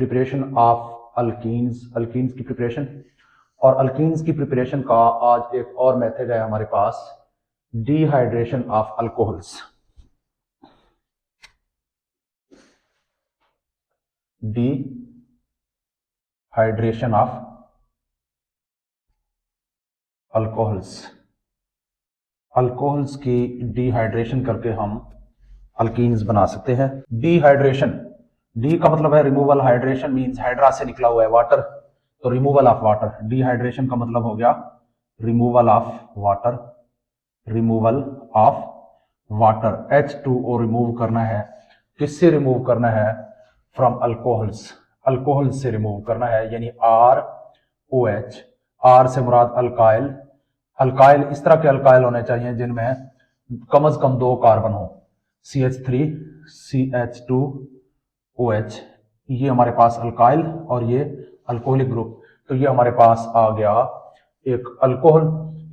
Preparation of alkenes की preparation. और alkenes की प्रिपरेशन का आज एक और मेथड है हमारे पास, dehydration of alcohols. Dehydration of alcohols की डिहाइड्रेशन करके हम अल्कीन्स बना सकते हैं। डिहाइड्रेशन, डी का मतलब है रिमूवल, हाइड्रेशन मींस हाइड्रा से निकला हुआ है वाटर, तो रिमूवल ऑफ वाटर। डिहाइड्रेशन का मतलब हो गया removal of water, H2O remove करना है। किससे रिमूव करना है? फ्रॉम अल्कोहल्स से रिमूव करना है, यानी ROH। आर से मुराद अल्काइल इस तरह के अल्काइल होने चाहिए जिनमें कम से कम 2 कार्बन हो, CH3 CH2OH। ये हमारे पास अल्काइल और ये अल्कोहलिक ग्रुप, तो ये हमारे पास आ गया एक अल्कोहल,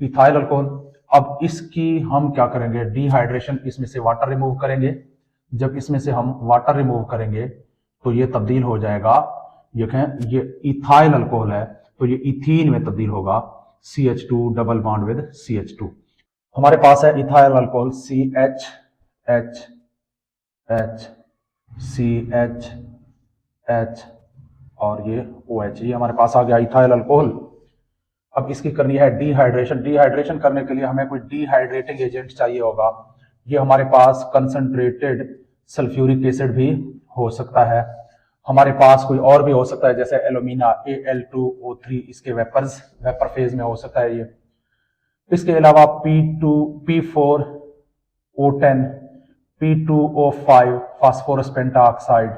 इथाइल अल्कोहल। अब इसकी हम क्या करेंगे? डिहाइड्रेशन, इसमें से वाटर रिमूव करेंगे। जब इसमें से हम वाटर रिमूव करेंगे तो ये तब्दील हो जाएगा, ये इथाइल अल्कोहल है तो ये इथीन में तब्दील होगा, CH2 double bond with CH2। हमारे पास है इथाइल अल्कोहल CH और ये OH, ये हमारे पास आ गया इथाइल अल्कोहल। अब इसकी करनी है डिहाइड्रेशन करने के लिए हमें कोई डिहाइड्रेटिंग एजेंट चाहिए होगा। ये हमारे पास कंसंट्रेटेड सल्फ्यूरिक एसिड भी हो सकता है, हमारे पास कोई और भी हो सकता है जैसे एल्यूमिना Al2O3, इसके वेपर फेज में हो सकता है ये। इसके अलावा P4O10, P2O5 फास्फोरस पेंटाऑक्साइड।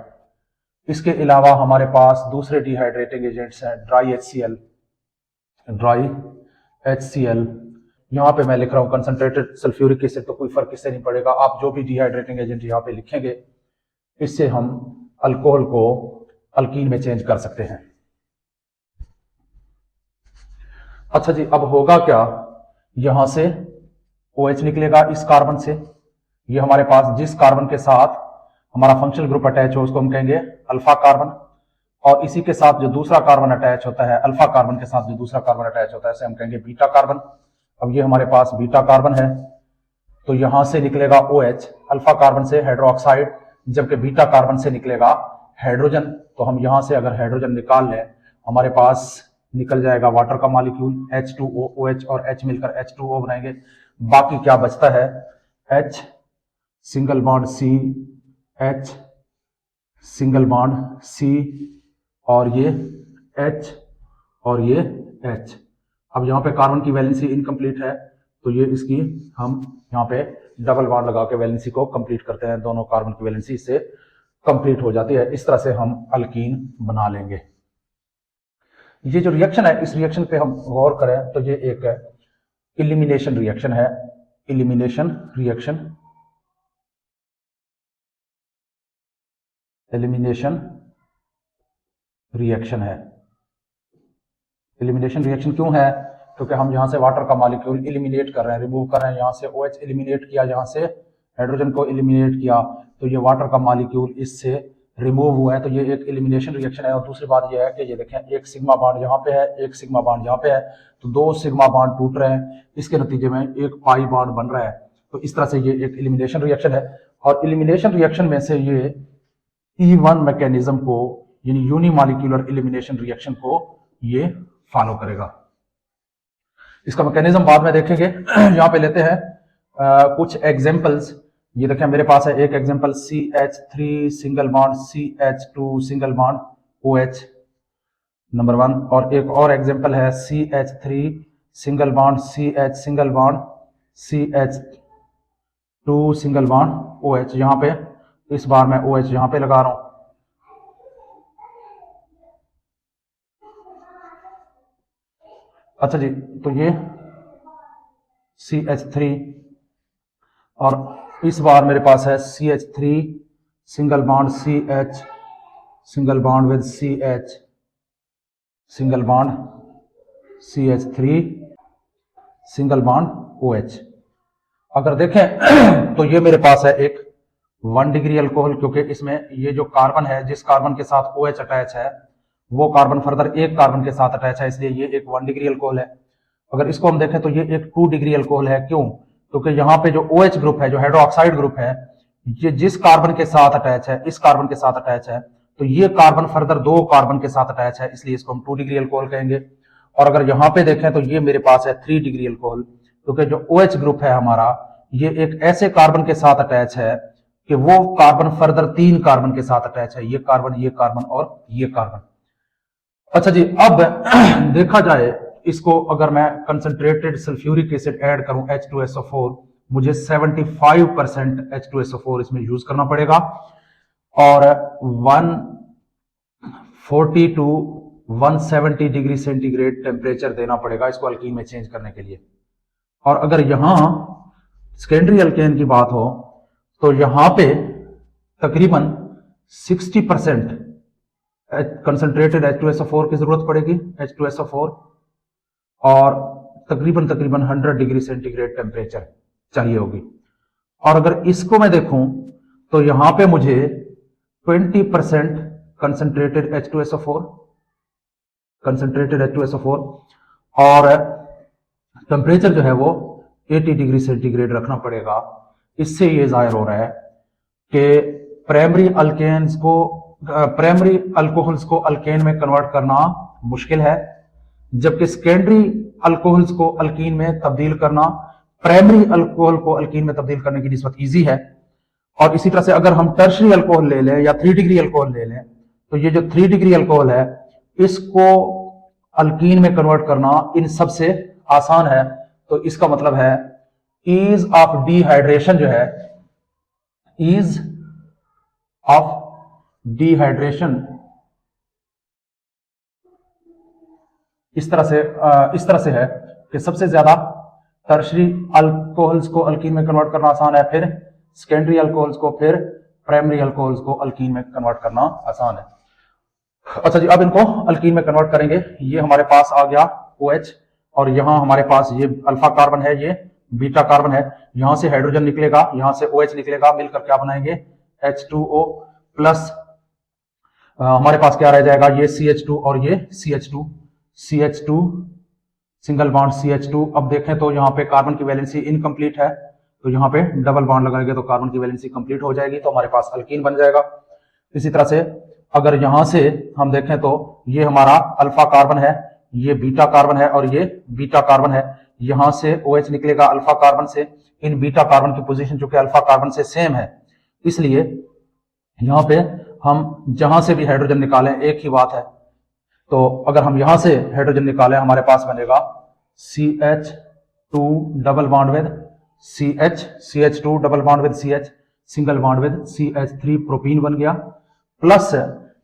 इसके अलावा हमारे पास दूसरे डिहाइड्रेटिंग एजेंट्स हैं, ड्राई HCl। यहाँ पे मैं लिख रहा हूँ कंसंट्रेटेड सल्फ्यूरिक एसिड, तो कोई फर्क इससे नहीं पड़ेगा। आप जो भी डिहाइड्रेटिंग एजेंट यहाँ पे लिखेंगे, इससे हम अल्कोहल को अल्कीन में चेंज कर सकते हैं। अच्छा जी, अब होगा क्या? यहां से OH निकलेगा इस कार्बन से, ये हमारे पास जिस कार्बन के साथ हमारा फंक्शनल ग्रुप अटैच हो उसको हम कहेंगे अल्फा कार्बन, और इसी के साथ जो दूसरा कार्बन अटैच होता है, अल्फा कार्बन के साथ जो दूसरा कार्बन अटैच होता है, इसे हम कहेंगे बीटा कार्बन। अब ये हमारे पास बीटा कार्बन है, तो यहां से निकलेगा OH अल्फा कार्बन से हाइड्रोक्साइड, जबकि बीटा कार्बन से निकलेगा हाइड्रोजन। तो हम यहां से अगर हाइड्रोजन निकाल लें, हमारे पास निकल जाएगा वाटर का मॉलिक्यूल H2O, OH और H मिलकर H2O बनाएंगे। बाकी क्या बचता है? H single bond C, H single bond C और ये H और ये H। अब यहाँ पे कार्बन की वैलेंसी इनकम्प्लीट है, तो ये इसकी हम यहाँ पे डबल बॉन्ड लगा के वैलेंसी को कंप्लीट करते हैं, दोनों कार्बन की वैलेंसी इससे कंप्लीट हो जाती है। इस तरह से हम अल्कीन बना लेंगे। ये जो रिएक्शन है, इस रिएक्शन पे हम गौर करें तो ये एक इलिमिनेशन रिएक्शन है, एलिमिनेशन रिएक्शन है। एलिमिनेशन रिएक्शन क्यों है? क्योंकि हम यहां से वाटर का मॉलिक्यूल एलिमिनेट कर रहे हैं, रिमूव कर रहे हैं। यहां से OH एलिमिनेट किया, यहां से हाइड्रोजन को एलिमिनेट किया, तो ये वाटर का मॉलिक्यूल इससे रिमूव हुआ है, तो ये एक एलिमिनेशन रिएक्शन है। और दूसरी बात ये है कि ये देखें, एक सिग्मा बॉन्ड यहाँ पे है, एक सिग्मा बॉन्ड यहाँ पे है, तो 2 सिग्मा बॉन्ड टूट रहे हैं, इसके नतीजे में एक पाई बॉन्ड बन रहा है। तो इस तरह से ये एक एलिमिनेशन रिएक्शन है। और एलिमिनेशन रिएक्शन में से ये E1 मैकेनिज्म को, यानी यूनिमॉलिक्यूलर एलिमिनेशन रिएक्शन को ये फॉलो करेगा। इसका मैकेनिज्म बाद में देखेंगे। यहाँ पे लेते हैं कुछ एग्जांपल्स। ये देखें, मेरे पास है एक example CH3 single bond CH2 single bond OH, number 1। और एक और एग्जांपल है CH3 single bond CH single bond CH2 single bond OH। यहाँ पे इस बार मैं OH यहाँ पे लगा रहा हूं। अच्छा जी, तो ये CH3 और इस बार मेरे पास है CH3 single bond CH single bond with CH single bond CH3 single bond OH। अगर देखें तो ये मेरे पास है एक 1 डिग्री अल्कोहल, क्योंकि इसमें ये जो कार्बन है, जिस कार्बन के साथ OH अटैच है वो कार्बन फर्दर एक कार्बन के साथ अटैच है, इसलिए ये एक 1 डिग्री अल्कोहल है। अगर इसको हम देखें तो ये एक 2 डिग्री अल्कोहल है। क्यों? क्योंकि यहाँ पे जो OH ग्रुप है, जो हाइड्रोक्साइड ग्रुप है, ये जिस कार्बन के साथ अटैच है, इस कार्बन के साथ अटैच है, तो ये कार्बन फर्दर 2 कार्बन के साथ अटैच है, इसलिए इसको हम 2 डिग्री अल्कोहल कहेंगे। और अगर यहाँ पे देखें तो ये मेरे पास है 3 डिग्री अल्कोहल, क्योंकि जो OH ग्रुप है हमारा, ये एक ऐसे कार्बन के साथ अटैच है कि वो कार्बन फर्दर 3 कार्बन के साथ अटैच है, ये कार्बन और ये कार्बन। अच्छा जी, अब देखा जाए इसको, अगर मैं कंसंट्रेटेड सल्फ्यूरिक एसिड ऐड करूं H2SO4, मुझे 75% H2SO4 इसमें यूज करना पड़ेगा और 140 टू 170 डिग्री सेंटीग्रेड टेम्परेचर देना पड़ेगा इसको अल्कीन में चेंज करने के लिए। और अगर यहां सेकेंडरी अल्केन की बात हो तो यहां पे तकरीबन 60% कंसंट्रेटेड H2SO4 की जरूरत पड़ेगी, H2SO4, और तकरीबन 100 डिग्री सेंटीग्रेड टेम्परेचर चाहिए होगी। और अगर इसको मैं देखूं तो यहां पे मुझे 20% कंसंट्रेटेड H2SO4 और टेम्परेचर जो है वो 80 डिग्री सेंटीग्रेड रखना पड़ेगा। इससे ये जाहिर हो रहा है कि प्राइमरी अल्कोहल्स को अल्केन में कन्वर्ट करना मुश्किल है, जबकि सेकेंडरी अल्कोहल्स को अल्कीन में तब्दील करना प्राइमरी अल्कोहल को अल्कीन में तब्दील करने की निस्बत इजी है। और इसी तरह से अगर हम टर्शरी अल्कोहल ले लें या 3 डिग्री अल्कोहल ले लें, तो ये जो 3 डिग्री अल्कोहल है इसको अल्कीन में कन्वर्ट करना इन सबसे आसान है। तो इसका मतलब है ईज ऑफ डिहाइड्रेशन जो है, ईज ऑफ डिहाइड्रेशन इस तरह से है कि सबसे ज्यादा टर्शरी अल्कोहल्स को अल्कीन में कन्वर्ट करना आसान है, फिर सेकेंडरी अल्कोहल्स को, फिर प्राइमरी अल्कोहल्स को अल्कीन में कन्वर्ट करना आसान है। अच्छा जी, अब इनको अल्कीन में कन्वर्ट करेंगे। ये हमारे पास आ गया OH और यहां हमारे पास ये अल्फा कार्बन है, ये बीटा कार्बन है, यहां से हाइड्रोजन निकलेगा, यहां से OH निकलेगा, मिलकर क्या बनाएंगे H2O प्लस हमारे पास क्या रह जाएगा, ये CH2 और ये CH2 सिंगल बॉन्ड CH2। अब देखें तो यहाँ पे कार्बन की वैलेंसी इनकम्प्लीट है, तो यहाँ पे डबल बॉन्ड लगाएंगे तो कार्बन की वैलेंसी कंप्लीट हो जाएगी, तो हमारे पास अल्कीन बन जाएगा। इसी तरह से अगर यहां से हम देखें तो ये हमारा अल्फा कार्बन है, ये बीटा कार्बन है और ये बीटा कार्बन है, यहां से OH निकलेगा अल्फा कार्बन से। इन बीटा कार्बन की पोजीशन चूंकि अल्फा कार्बन से सेम है, इसलिए यहां पे हम जहां से भी हाइड्रोजन निकालें एक ही बात है। तो अगर हम यहां से हाइड्रोजन निकालें, हमारे पास बनेगा CH2 double bond with CH2 double bond with CH single bond with CH3 propene बन गया, प्लस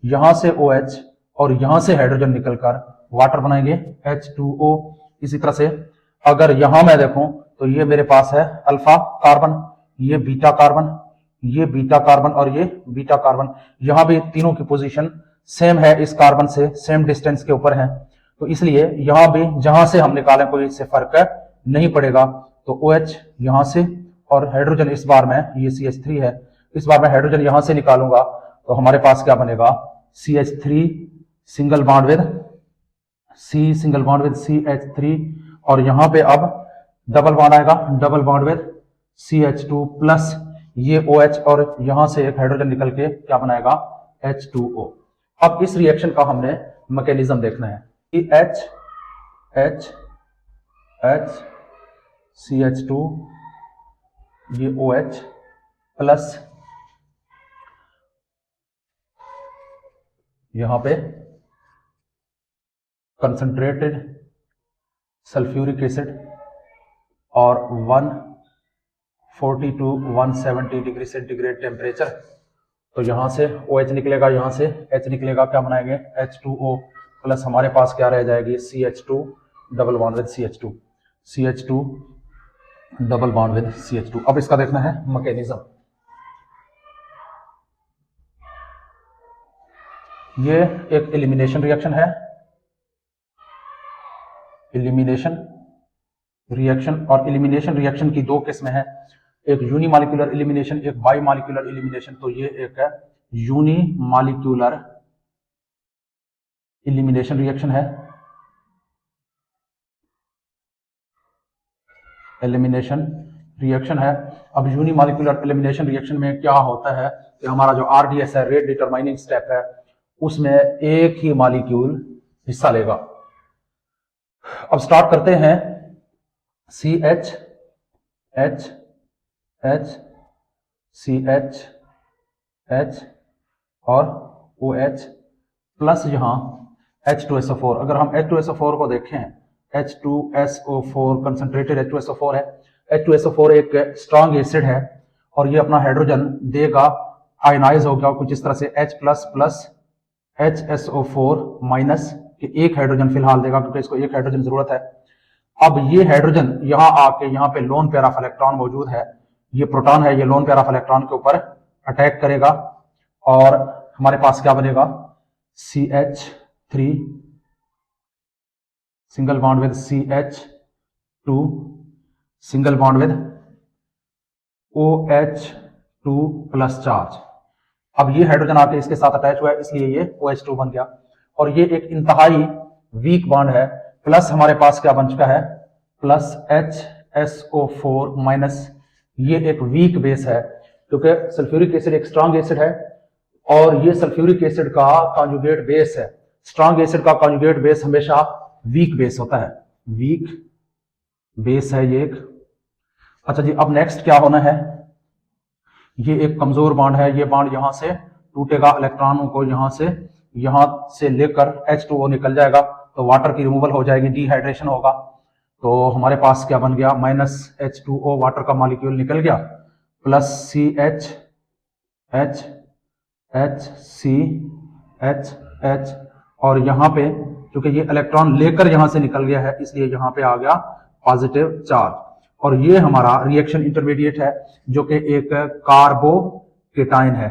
यहां से OH और यहां से हाइड्रोजन निकलकर वाटर बनाएंगे H2O। इसी तरह से अगर यहां मैं देखूं तो ये मेरे पास है अल्फा कार्बन, ये बीटा कार्बन, ये बीटा कार्बन और ये बीटा कार्बन, यहां भी तीनों की पोजीशन सेम है, इस कार्बन से सेम डिस्टेंस के ऊपर है, तो इसलिए यहां भी जहां से हम निकालें कोई इससे फर्क नहीं पड़ेगा। तो OH यहां से और हाइड्रोजन इस बार में ये CH3 है, इस बार मैं हाइड्रोजन यहां से निकालूंगा तो हमारे पास क्या बनेगा CH3 single bond with CH3 और यहां पे अब डबल बॉन्ड आएगा, double bond with CH2 plus ये OH और यहां से एक हाइड्रोजन निकल के क्या बनाएगा H2O। अब इस रिएक्शन का हमने मैकेनिज्म देखना है कि H CH2 ये OH प्लस यहां पे कंसंट्रेटेड सल्फ्यूरिक एसिड और 140 टू 170 डिग्री सेंटीग्रेड टेम्परेचर, तो यहां से OH निकलेगा, यहां से H निकलेगा, क्या बनाएंगे H2O प्लस हमारे पास क्या रह जाएगी CH2 double bond with CH2 double bond with CH2। अब इसका देखना है मैकेनिज्म। ये एक एलिमिनेशन रिएक्शन है, एलिमिनेशन रिएक्शन, और एलिमिनेशन रिएक्शन की दो किस्में हैं। एक यूनिमॉलिक्यूलर एलिमिनेशन, एक बाई मॉलिक्यूलर एलिमिनेशन। तो ये एक है यूनिमॉलिक्यूलर एलिमिनेशन रिएक्शन है, एलिमिनेशन रिएक्शन है। अब यूनिमॉलिक्यूलर एलिमिनेशन रिएक्शन में क्या होता है कि हमारा जो RDS है, रेट डिटरमाइनिंग स्टेप है, उसमें एक ही मॉलिक्यूल हिस्सा लेगा। अब स्टार्ट करते हैं। CH H H CH H और OH प्लस यहां H2SO4। अगर हम H2SO4 को देखें, H2SO4 कंसंट्रेटेड H2SO4 है। H2SO4 एक स्ट्रॉन्ग एसिड है और ये अपना हाइड्रोजन देगा, आयनाइज हो गया कुछ इस तरह से H प्लस HSO4 माइनस, एक हाइड्रोजन फिलहाल देगा क्योंकि इसको एक हाइड्रोजन जरूरत है। अब ये हाइड्रोजन यहां आके यहाँ पे लोन पेयर ऑफ इलेक्ट्रॉन मौजूद है, ये प्रोटॉन है, ये लोन पेयर ऑफ इलेक्ट्रॉन के ऊपर अटैक करेगा और हमारे पास क्या बनेगा, CH3 single bond with CH2 single bond with OH2 plus charge. अब ये हाइड्रोजन आके इसके साथ अटैच हुआ है, इसलिए ये OH2 बन गया और ये एक इंतहाई वीक बॉन्ड है। प्लस हमारे पास क्या बन चुका है, प्लस HSO4 माइनस, ये एक वीक बेस है क्योंकि सल्फ्यूरिक एसिड एक स्ट्रॉन्ग एसिड है और ये सल्फ्यूरिक एसिड का कॉन्जुगेट बेस है। स्ट्रॉन्ग एसिड का कॉन्जुगेट बेस हमेशा वीक बेस होता है, वीक बेस है ये एक। अच्छा जी, अब नेक्स्ट क्या होना है, ये एक कमजोर बॉन्ड है, ये बॉन्ड यहां से टूटेगा, इलेक्ट्रॉनों को यहां से लेकर H2O निकल जाएगा तो वाटर की रिमूवल हो जाएगी, डिहाइड्रेशन होगा। तो हमारे पास क्या बन गया, माइनस H2O वाटर का मॉलिक्यूल निकल गया, plus CH H H C H H और यहां पे क्योंकि ये इलेक्ट्रॉन लेकर यहां से निकल गया है इसलिए यहां पे आ गया पॉजिटिव चार्ज और ये हमारा रिएक्शन इंटरमीडिएट है जो कि एक कार्बोकेटाइन है।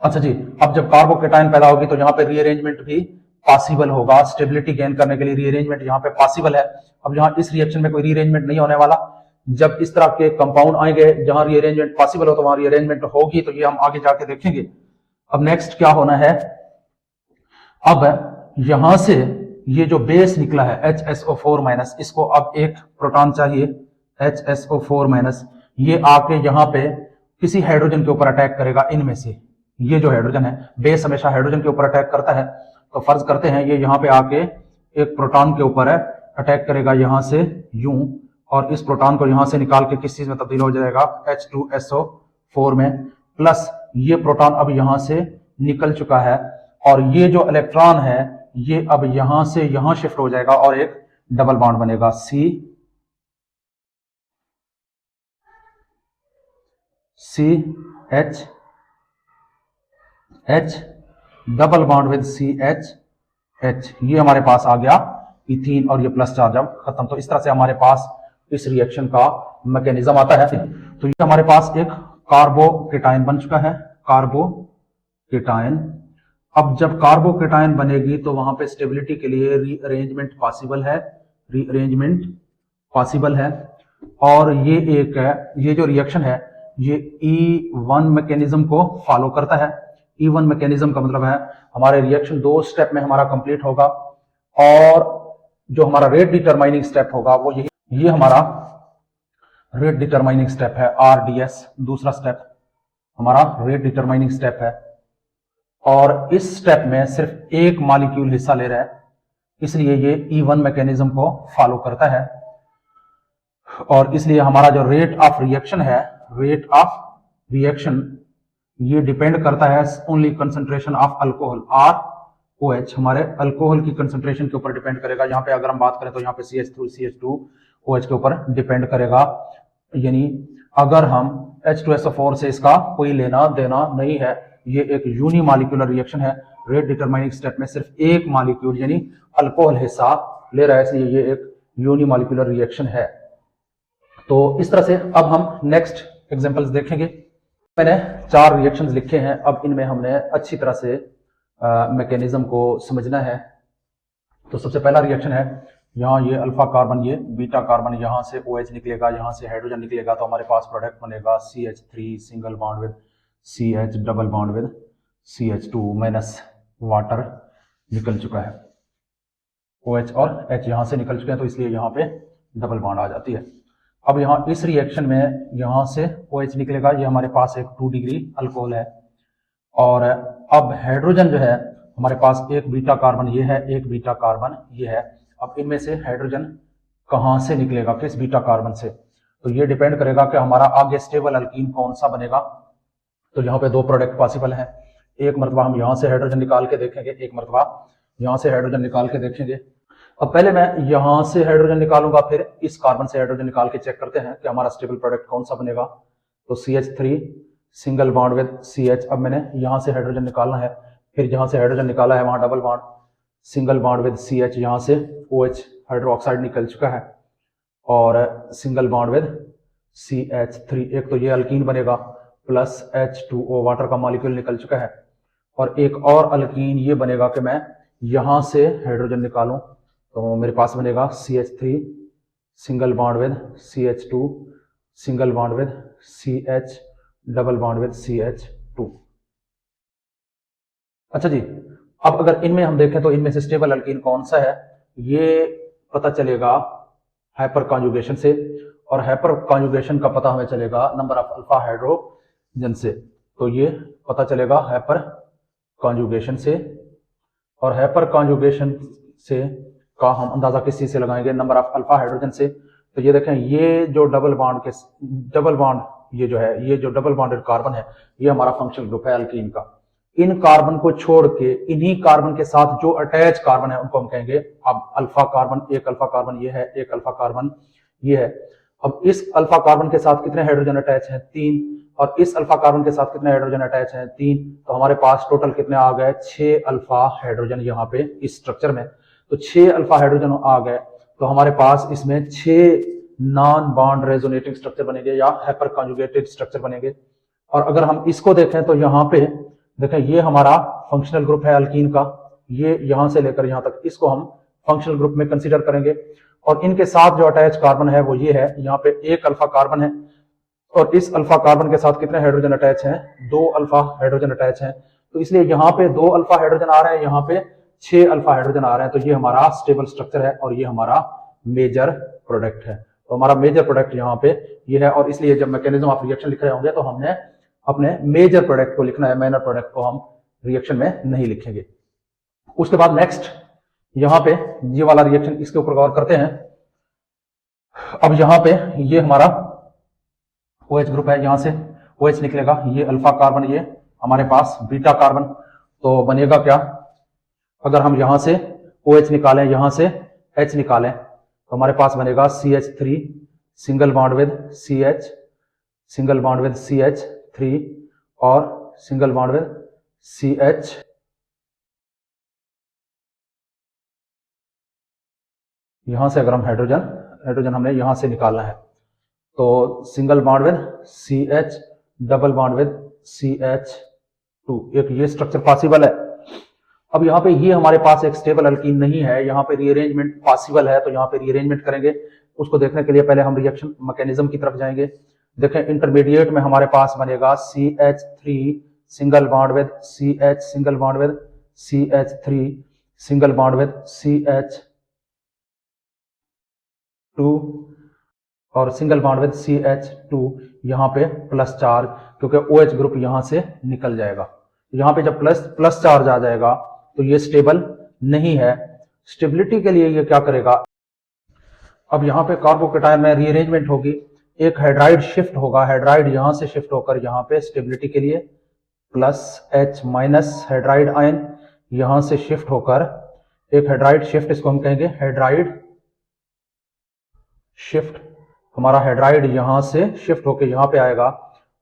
अच्छा जी, अब जब कार्बोकेटाइन पैदा होगी तो यहाँ पे रीअरेंजमेंट भी पॉसिबल होगा, स्टेबिलिटी गेन करने के लिए रीअरेंजमेंट यहाँ पे पॉसिबल है। अब यहाँ इस रिएक्शन में कोई रीअरेंजमेंट नहीं होने वाला, जब इस तरह के कंपाउंड आएंगे जहां रीअरेंजमेंट पॉसिबल हो तो वहां रीअरेंजमेंट होगी, तो ये हम आगे जाके देखेंगे। अब नेक्स्ट क्या होना है, अब यहां से ये जो बेस निकला है HSO4 माइनस, इसको अब एक प्रोटॉन चाहिए HSO4 माइनस, ये आके यहाँ पे किसी हाइड्रोजन के ऊपर अटैक करेगा इनमें से। ये जो हाइड्रोजन है, बेस हमेशा हाइड्रोजन के ऊपर अटैक करता है, तो फर्ज करते हैं ये यहाँ पे आके एक प्रोटॉन के ऊपर अटैक करेगा यहां से यूं, और इस प्रोटॉन को यहां से निकाल के किस चीज में तब्दील हो जाएगा, H2SO4 में। प्लस ये प्रोटॉन अब यहां से निकल चुका है और ये जो इलेक्ट्रॉन है ये अब यहां से यहां शिफ्ट हो जाएगा और एक डबल बॉन्ड बनेगा, CH H double bond with CH, ये हमारे पास आ गया इथीन और ये प्लस चार्ज अब खत्म। तो इस तरह से हमारे पास इस रिएक्शन का मैकेनिज्म आता है। तो ये हमारे पास एक कार्बोकेटाइन बन चुका है, कार्बोकेटाइन। अब जब कार्बोकेटाइन बनेगी तो वहां पे स्टेबिलिटी के लिए रीअरेंजमेंट पॉसिबल है, रीअरेंजमेंट पॉसिबल है। और ये एक ये जो रिएक्शन है ये E1 मैकेनिज्म को फॉलो करता है। E1 मैकेनिज्म का मतलब है हमारे रिएक्शन 2 स्टेप में हमारा कंप्लीट होगा और जो हमारा रेट डिटरमाइनिंग स्टेप होगा वो यही, ये हमारा रेट डिटरमाइनिंग स्टेप है, RDS दूसरा स्टेप हमारा रेट डिटरमाइनिंग स्टेप है। और इस स्टेप में सिर्फ एक मॉलिक्यूल हिस्सा ले रहा है, इसलिए ये E1 मैकेनिज्म को फॉलो करता है। और इसलिए हमारा जो रेट ऑफ रिएक्शन है, रेट ऑफ रिएक्शन, ये डिपेंड करता है only concentration of alcohol, ROH, हमारे अल्कोहल की कंसंट्रेशन के ऊपर डिपेंड करेगा। यहाँ पे अगर हम बात करें तो यहाँ पे CH2OH के ऊपर डिपेंड करेगा। यानी अगर हम H2SO4 से इसका कोई लेना देना नहीं है, ये एक यूनिमॉलिक्यूलर रिएक्शन है, रेट डिटरमाइनिंग स्टेप में सिर्फ एक मॉलिक्यूल यानी अल्कोहल हिस्सा ले रहा है, इसलिए ये एक यूनिमॉलिक्यूलर रिएक्शन है। तो इस तरह से अब हम नेक्स्ट एग्जांपल्स देखेंगे। मैंने 4 रिएक्शंस लिखे हैं, अब इनमें हमने अच्छी तरह से मैकेनिज्म को समझना है। तो सबसे पहला रिएक्शन है यहाँ ये अल्फा कार्बन, ये बीटा कार्बन, यहाँ से OH निकलेगा, यहाँ से हाइड्रोजन निकलेगा, तो हमारे पास प्रोडक्ट बनेगा CH3 single bond with CH double bond with CH2 minus water निकल चुका है। OH और H यहाँ से निकल चुके हैं, तो इसलिए यहाँ पे डबल बॉन्ड आ जाती है। अब यहाँ इस रिएक्शन में यहाँ से OH निकलेगा, ये हमारे पास एक 2 डिग्री अल्कोहल है, और अब हाइड्रोजन जो है हमारे पास एक बीटा कार्बन ये है, एक बीटा कार्बन ये है। अब इनमें से हाइड्रोजन कहाँ से निकलेगा, किस बीटा कार्बन से, तो ये डिपेंड करेगा कि हमारा आगे स्टेबल अल्कीन कौन सा बनेगा। तो यहाँ पे दो प्रोडक्ट पॉसिबल हैं, एक मरतबा हम यहाँ से हाइड्रोजन निकाल के देखेंगे, एक मरतबा यहाँ से हाइड्रोजन निकाल के देखेंगे। अब पहले मैं यहाँ से हाइड्रोजन निकालूंगा, फिर इस कार्बन से हाइड्रोजन निकाल के चेक करते हैं कि हमारा स्टेबल प्रोडक्ट कौन सा बनेगा। तो CH3 single bond with CH, अब मैंने यहाँ से हाइड्रोजन निकालना है, फिर जहाँ से हाइड्रोजन निकाला है वहाँ double bond single bond with CH, यहाँ से OH हाइड्रोक्साइड निकल चुका है, और सिंगल बॉन्ड विद CH3, एक तो ये अल्कीन बनेगा, प्लस H2O वाटर का मॉलिक्यूल निकल चुका है, और एक और अल्कीन ये बनेगा कि मैं यहाँ से हाइड्रोजन निकालूं, तो मेरे पास बनेगा CH3 single bond with CH2 single bond with CH double bond with CH2। अच्छा जी, अब अगर इनमें हम देखें तो इनमें से स्टेबल अल्कीन कौन सा है, ये पता चलेगा हाइपर कॉन्जुगेशन से, और हाइपर कॉन्जुगेशन का पता हमें चलेगा नंबर ऑफ अल्फा हाइड्रोजन से। तो ये पता चलेगा हाइपर कॉन्जुगेशन से, और हाइपर कॉन्जुगेशन से का हम अंदाजा किस चीज से लगाएंगे, नंबर ऑफ अल्फा हाइड्रोजन से। तो ये देखें, ये जो डबल बॉन्ड ये जो है, ये जो डबल बॉन्डेड कार्बन है, ये हमारा फंक्शनल ग्रुप है अल्कीन का। इन कार्बन को छोड़ के इन्हीं कार्बन के साथ जो अटैच कार्बन है उनको हम कहेंगे अब अल्फा कार्बन। एक अल्फा कार्बन ये है, एक अल्फा कार्बन ये है। अब इस अल्फा कार्बन के साथ कितने हाइड्रोजन अटैच हैं, 3, और इस अल्फा कार्बन के साथ कितने हाइड्रोजन अटैच हैं, 3। तो हमारे पास टोटल कितने आ गए, 6 अल्फा हाइड्रोजन यहाँ पे इस स्ट्रक्चर में। तो 6 अल्फा हाइड्रोजन आ गए, तो हमारे पास इसमें 6 नॉन बॉन्ड रेजोनेटिंग स्ट्रक्चर बनेंगे या हाइपर कॉन्जुगेटेड स्ट्रक्चर बनेंगे। और अगर हम इसको देखें तो यहाँ पे देखें, ये हमारा फंक्शनल ग्रुप है अल्कीन का, ये यहां से लेकर यहां तक, इसको हम फंक्शनल ग्रुप में कंसीडर करेंगे। और इनके साथ जो अटैच कार्बन है वो ये है, यहाँ पे एक अल्फा कार्बन है, और इस अल्फा कार्बन के साथ कितने हाइड्रोजन अटैच हैं, 2 अल्फा हाइड्रोजन अटैच हैं। तो इसलिए यहाँ पे 2 अल्फा हाइड्रोजन आ रहे हैं, यहाँ पे 6 अल्फा हाइड्रोजन आ रहे हैं। तो ये हमारा स्टेबल स्ट्रक्चर है, और ये हमारा मेजर प्रोडक्ट है। तो हमारा मेजर प्रोडक्ट यहाँ पे ये है, और इसलिए जब मैकेनिज्म ऑफ रिएक्शन लिख रहे होंगे तो हमने अपने मेजर प्रोडक्ट को लिखना है, माइनर प्रोडक्ट को हम रिएक्शन में नहीं लिखेंगे। उसके बाद नेक्स्ट यहाँ पे ये वाला रिएक्शन, इसके ऊपर गौर करते हैं। अब यहाँ पे ये हमारा OH ग्रुप है, यहाँ से OH निकलेगा, ये अल्फा कार्बन, ये हमारे पास बीटा कार्बन। तो बनेगा क्या, अगर हम यहाँ से OH निकालें, यहाँ से H निकालें, तो हमारे पास बनेगा CH3 single bond with CH single bond with CH3 और सिंगल बॉन्ड विद CH। यहां से अगर हम हाइड्रोजन हमने यहां से निकालना है, तो single bond with CH double bond with CH2, एक ये स्ट्रक्चर पॉसिबल है। अब यहाँ पे ये हमारे पास एक स्टेबल अल्कीन नहीं है, यहाँ पे रीअरेंजमेंट पॉसिबल है, तो यहाँ पे रीअरेंजमेंट करेंगे। उसको देखने के लिए पहले हम रिएक्शन मैकेनिज्म की तरफ जाएंगे। देखें, इंटरमीडिएट में हमारे पास बनेगा CH3 single bond with CH single bond with CH3 single bond with CH2 और सिंगल बॉन्ड विद CH2। यहाँ पे प्लस चार्ज, क्योंकि OH ग्रुप यहाँ से निकल जाएगा। यहाँ पे जब प्लस चार्ज आ जाएगा तो ये स्टेबल नहीं है। स्टेबिलिटी के लिए ये क्या करेगा, अब यहाँ पे कार्बोकेटायन में रीअरेंजमेंट होगी, एक हाइड्राइड शिफ्ट होगा, हाइड्राइड यहां से शिफ्ट होकर यहाँ पे स्टेबिलिटी के लिए plus H minus hydride ion यहां से शिफ्ट होकर एक हाइड्राइड शिफ्ट, इसको हम कहेंगे हाइड्राइड शिफ्ट। हमारा हाइड्राइड यहां से शिफ्ट होकर यहां पे आएगा,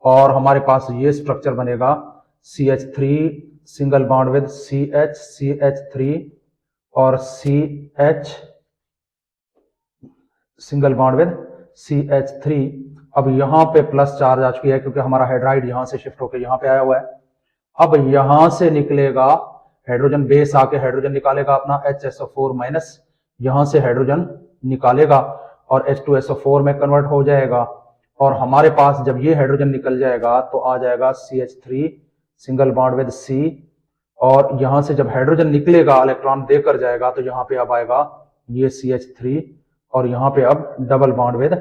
और हमारे पास ये स्ट्रक्चर बनेगा CH3 single bond with CH CH3 और CH single bond with CH3। अब यहां पे प्लस चार्ज आ चुकी है, क्योंकि हमारा हाइड्राइड यहां से शिफ्ट होकर यहां पे आया हुआ है। अब यहां से निकलेगा हाइड्रोजन, बेस आके हाइड्रोजन निकालेगा अपना HSO4 माइनस, यहां से हाइड्रोजन निकालेगा और H2SO4 में कन्वर्ट हो जाएगा, और हमारे पास जब ये हाइड्रोजन निकल जाएगा तो आ जाएगा CH3 single bond with C, और यहां से जब हाइड्रोजन निकलेगा इलेक्ट्रॉन देकर जाएगा तो यहाँ पे अब आएगा ये CH3, और यहाँ पे अब double bond with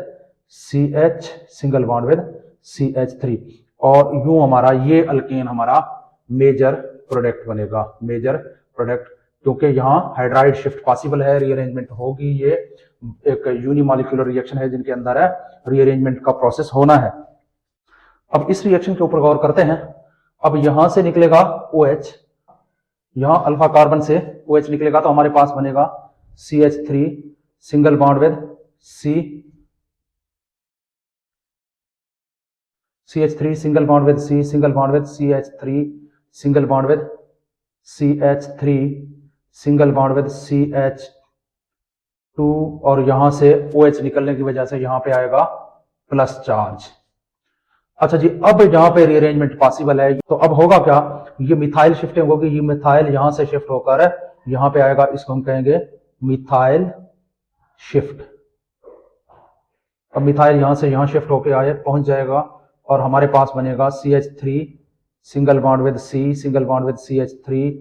CH single bond with CH3, और यूं हमारा ये अल्केन हमारा मेजर प्रोडक्ट बनेगा, मेजर प्रोडक्ट, क्योंकि यहाँ हाइड्राइड शिफ्ट पॉसिबल है, रीअरेंजमेंट होगी, ये एक यूनिमॉलिक्यूलर रिएक्शन है जिनके अंदर है रीअरेंजमेंट का प्रोसेस होना है। अब इस रिएक्शन के ऊपर गौर करते हैं। अब यहां से निकलेगा OH, यहां अल्फा कार्बन से OH निकलेगा तो हमारे पास बनेगा CH3 single bond with C, CH3 single bond with C, single bond with CH3 single bond with CH3 single bond with CH2, और यहां से OH निकलने की वजह से यहां पे आएगा प्लस चार्ज। अच्छा जी, अब यहां पे रीअरेंजमेंट पॉसिबल है, तो अब होगा क्या, ये मिथाइल शिफ्टिंग होगी, ये मिथाइल यहां से शिफ्ट होकर यहां पे आएगा, इसको हम कहेंगे मिथाइल शिफ्ट। अब मिथाइल यहां से यहां शिफ्ट होकर आए पहुंच जाएगा, और हमारे पास बनेगा CH3 single bond with C, single bond with CH3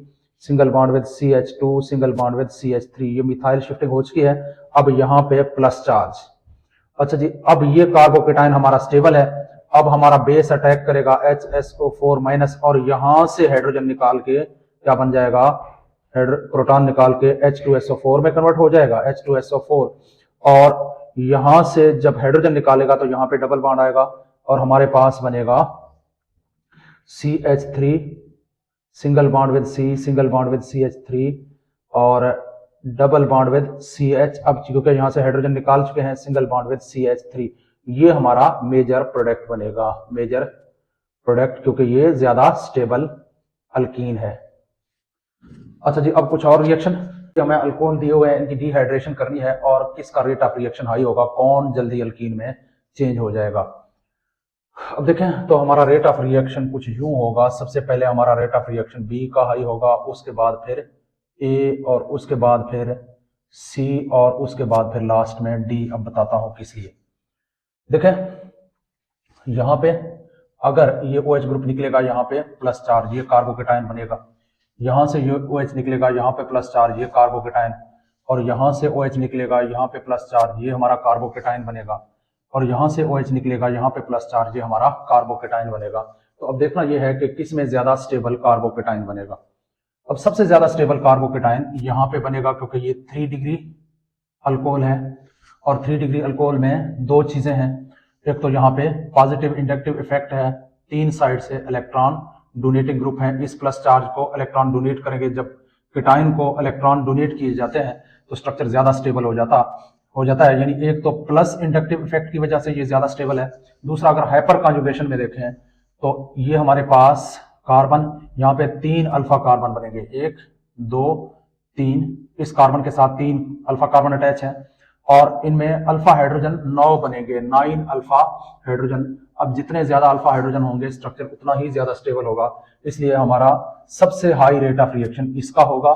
single bond with CH2 single bond with CH3, ये मिथाइल शिफ्टिंग हो चुकी है। अब यहाँ पे प्लस चार्ज। अच्छा जी, अब ये कार्बोकेटाइन हमारा स्टेबल है, अब हमारा बेस अटैक करेगा HSO4 माइनस, और यहां से हाइड्रोजन निकाल के क्या बन जाएगा, प्रोटॉन निकाल के H2SO4 में कन्वर्ट हो जाएगा, H2SO4, और यहां से जब हाइड्रोजन निकालेगा तो यहाँ पे डबल बॉन्ड आएगा, और हमारे पास बनेगा CH3 single bond with C, single bond with CH3 और डबल बॉन्ड विद CH। अब क्योंकि यहां से हाइड्रोजन निकाल चुके हैं, सिंगल बॉन्ड विद CH3, ये हमारा मेजर प्रोडक्ट बनेगा, मेजर प्रोडक्ट, क्योंकि ये ज्यादा स्टेबल अल्कीन है। अच्छा जी, अब कुछ और रिएक्शन, हमें अल्कोहल दिए हुए हैं, इनकी डिहाइड्रेशन करनी है, और किसका रेट ऑफ रिएक्शन हाई होगा, कौन जल्दी अल्कीन में चेंज हो जाएगा। अब देखें तो हमारा रेट ऑफ रिएक्शन कुछ यूं होगा, सबसे पहले हमारा रेट ऑफ रिएक्शन B का हाई होगा, उसके बाद फिर A, और उसके बाद फिर C, और उसके बाद फिर लास्ट में D। अब बताता हूं किस लिए। देखें यहां पे अगर ये OH ग्रुप निकलेगा यहाँ पे प्लस चार्ज, ये कार्बोकेटाइन बनेगा, यहां से ये OH निकलेगा यहाँ पे प्लस चार्ज, ये कार्बोकेटाइन, और यहां से OH निकलेगा यहाँ पे प्लस चार्ज, ये हमारा कार्बोकेटाइन बनेगा, और यहां से OH निकलेगा यहाँ पे प्लस चार्ज, ये हमारा कार्बोकेटाइन बनेगा। तो अब देखना यह है कि किस में ज्यादा स्टेबल कार्बोकेटाइन बनेगा। अब सबसे ज्यादा स्टेबल कार्बोकेटाइन यहाँ पे बनेगा, क्योंकि ये 3 डिग्री अल्कोहल है, और 3 डिग्री अल्कोहल में दो चीजें हैं, एक तो यहाँ पे पॉजिटिव इंडक्टिव इफेक्ट है, 3 साइड से इलेक्ट्रॉन डोनेटिंग ग्रुप है, इस प्लस चार्ज को इलेक्ट्रॉन डोनेट करेंगे, जब केटाइन को इलेक्ट्रॉन डोनेट किए जाते हैं तो स्ट्रक्चर ज्यादा स्टेबल हो जाता है, यानी एक तो प्लस इंडक्टिव इफेक्ट की वजह से ये ज्यादा स्टेबल है। दूसरा, अगर हाइपर कॉन्जुगेशन में देखें तो ये हमारे पास कार्बन यहाँ पे 3 अल्फा कार्बन बनेंगे, 1 2 3, इस कार्बन के साथ 3 अल्फा कार्बन अटैच है, और इनमें अल्फा हाइड्रोजन 9 बनेंगे, 9 अल्फा हाइड्रोजन। अब जितने ज्यादा अल्फा हाइड्रोजन होंगे स्ट्रक्चर उतना ही ज्यादा स्टेबल होगा, इसलिए हमारा सबसे हाई रेट ऑफ रिएक्शन इसका होगा।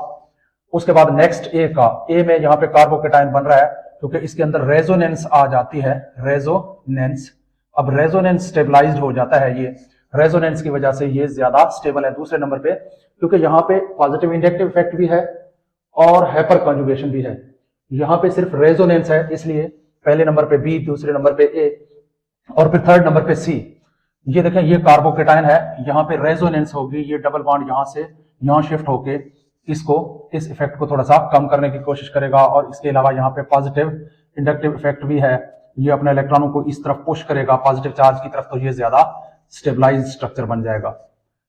उसके बाद नेक्स्ट ए का, ए में यहाँ पे कार्बोकेटाइन बन रहा है क्योंकि इसके अंदर रेजोनेंस आ जाती है, रेजोनेंस। अब रेजोनेंस स्टेबलाइज्ड हो जाता है, ये रेजोनेंस की वजह से ये ज्यादा स्टेबल है दूसरे नंबर पे, क्योंकि यहाँ पे पॉजिटिव इंडक्टिव इफेक्ट भी है और हाइपर कॉन्जुगेशन भी है। यहाँ पे सिर्फ रेजोनेंस है, इसलिए पहले नंबर पे बी, दूसरे नंबर पे ए, और फिर थर्ड नंबर पे सी। ये देखें, ये कार्बोकेटाइन है, यहाँ पे रेजोनेंस होगी, ये डबल बॉन्ड यहाँ से यहाँ शिफ्ट होके इस इफेक्ट को थोड़ा सा कम करने की कोशिश करेगा, और इसके अलावा यहाँ पे पॉजिटिव इंडक्टिव इफेक्ट भी है, ये अपने इलेक्ट्रॉनों को इस तरफ पुश करेगा पॉजिटिव चार्ज की तरफ, तो ये ज्यादा स्टेबलाइज्ड स्ट्रक्चर बन जाएगा।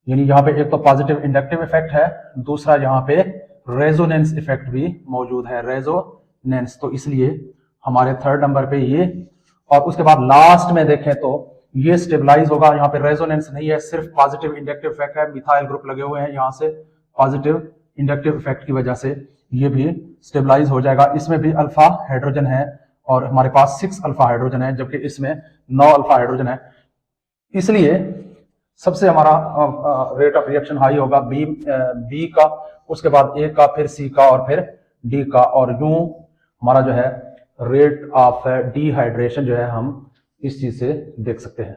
यानी यहाँ पे एक तो पॉजिटिव इंडक्टिव इफेक्ट है, दूसरा यहाँ पे रेजोनेंस इफेक्ट भी मौजूद है, रेजोनेंस, तो इसलिए हमारे थर्ड नंबर पे ये। और उसके बाद लास्ट में देखें तो ये स्टेबलाइज होगा, यहाँ पे रेजोनेंस नहीं है, सिर्फ पॉजिटिव इंडक्टिव इफेक्ट है, मिथाइल ग्रुप लगे हुए हैं यहाँ से, पॉजिटिव इंडक्टिव इफेक्ट की वजह से ये भी स्टेबलाइज हो जाएगा। इसमें भी अल्फा हाइड्रोजन है और हमारे पास 6 अल्फा हाइड्रोजन है, जबकि इसमें 9 अल्फा हाइड्रोजन है, इसलिए सबसे हमारा रेट ऑफ रिएक्शन हाई होगा बी का, उसके बाद ए का, फिर सी का और फिर डी का, और यूं हमारा जो है रेट ऑफ डिहाइड्रेशन जो है हम इस चीज से देख सकते हैं।